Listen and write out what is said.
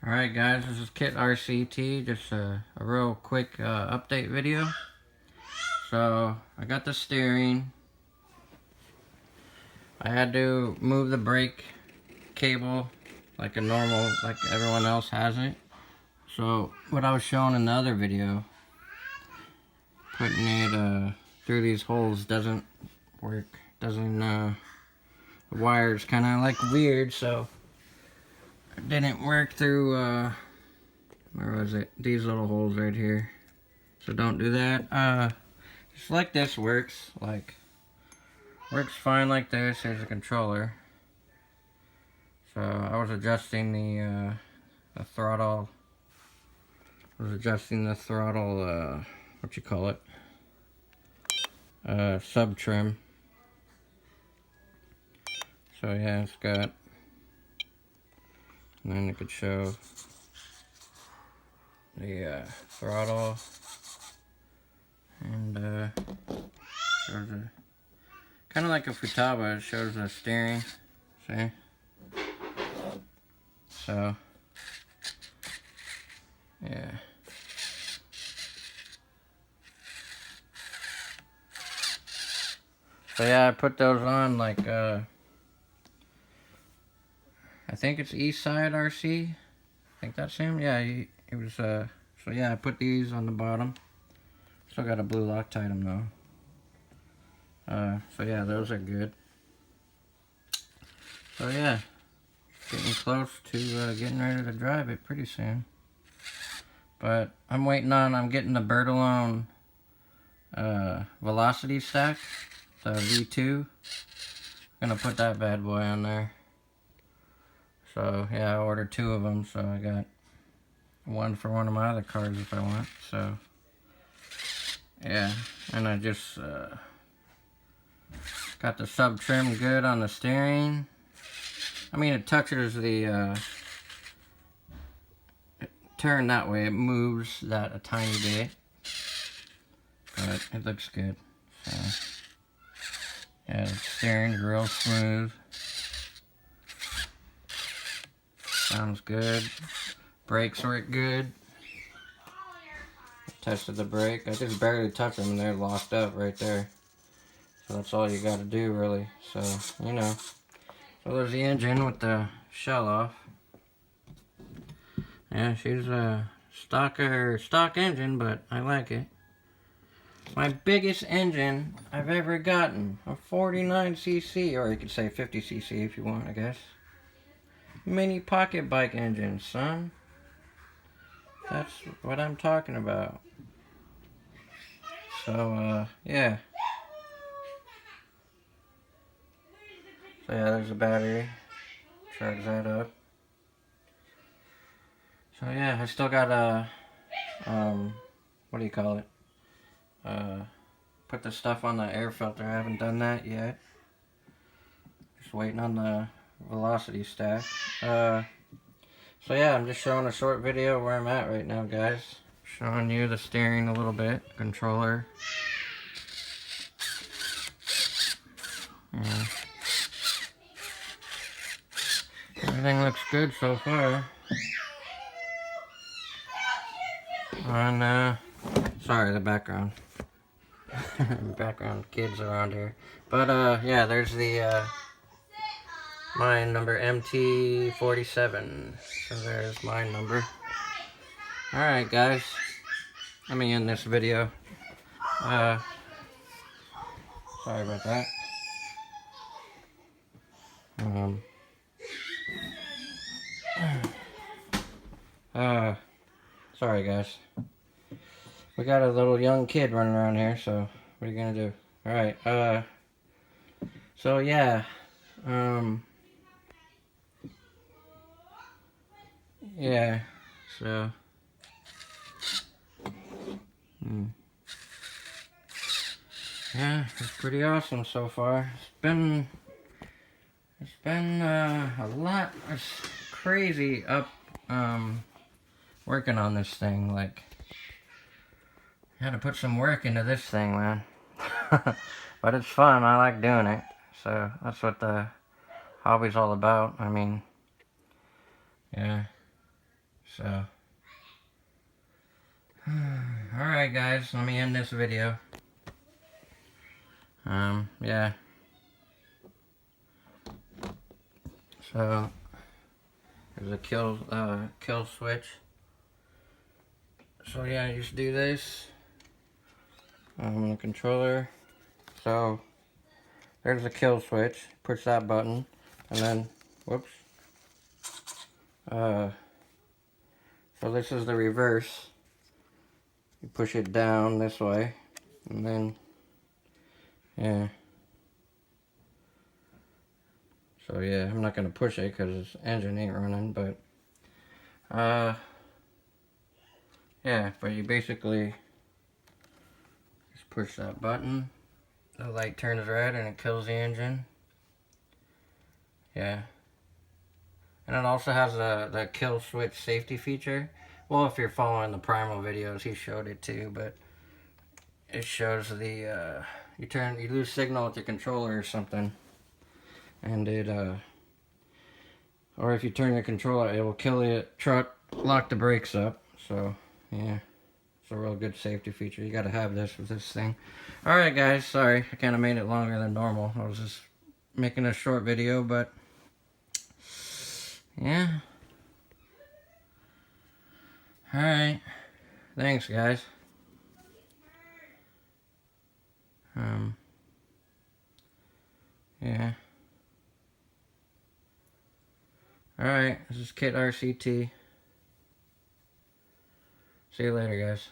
Alright guys, this is Kit RCT, just a real quick update video. So, I got the steering. I had to move the brake cable like everyone else has it. So, what I was showing in the other video, putting it through these holes doesn't work. The wire's kind of like weird, so it didn't work through, where was it? These little holes right here. So don't do that. Just like this works fine like this. Here's a controller. So I was adjusting the throttle. What you call it? Sub trim. So yeah, it's got, and then it could show the throttle, and shows kind of like a Futaba. It shows the steering. See? So yeah. So yeah, I put those on like I think it's Eastside RC. I think that's him. Yeah, he was so yeah, I put these on the bottom. Still got a blue Loctite them though. So yeah, those are good. So yeah, getting close to getting ready to drive it pretty soon. But I'm getting the Bertolone Velocity Stack, the V2. Gonna put that bad boy on there. So yeah, I ordered 2 of them, so I got one for one of my other cars if I want. So yeah, and I just got the sub trim good on the steering. I mean, it touches the turn that way. It moves that a tiny bit, but it looks good. So yeah, the steering's real smooth. Sounds good. Brakes work good. Tested the brake. I just barely touched them and they're locked up right there. So that's all you gotta do really. So, you know. So there's the engine with the shell off. Yeah, she's a stock engine, but I like it. My biggest engine I've ever gotten. A 49cc, or you could say 50cc if you want, I guess. Mini pocket bike engine, son. That's what I'm talking about. So, yeah. So, yeah, there's a battery. Charge that up. So, yeah, I still got a, what do you call it? Put the stuff on the air filter. I haven't done that yet. Just waiting on the Velocity Stack. So, yeah, I'm just showing a short video where I'm at right now, guys. Showing you the steering a little bit, controller. Yeah. Everything looks good so far. And sorry, the background. Background kids around here. But yeah, there's the my number MT47. So there's my number. Alright guys, let me end this video. Sorry about that. Sorry guys. We got a little young kid running around here, so what are you gonna do? Alright, so yeah. Yeah, so yeah, it's pretty awesome so far. It's been a lot. It's crazy working on this thing. Like, I had to put some work into this thing, man. But it's fun. I like doing it. So that's what the hobby's all about. I mean, yeah. So, alright guys, let me end this video. Yeah. So, there's a kill switch. So yeah, you just do this. On the controller. So, there's a kill switch. Push that button, and then, whoops. So this is the reverse. You push it down this way, and then, yeah. So yeah, I'm not gonna push it because this engine ain't running, but, yeah, but you basically just push that button. The light turns red and it kills the engine. Yeah. And it also has the kill switch safety feature. Well, if you're following the Primal videos, he showed it too, but it shows the, you lose signal with your controller or something. And it, or if you turn your controller, it will kill the truck, lock the brakes up. So, yeah. It's a real good safety feature. You gotta have this with this thing. Alright guys, sorry. I kinda made it longer than normal. I was just making a short video, but yeah. Alright. Thanks guys. Yeah. Alright, this is Kit RCT. See you later guys.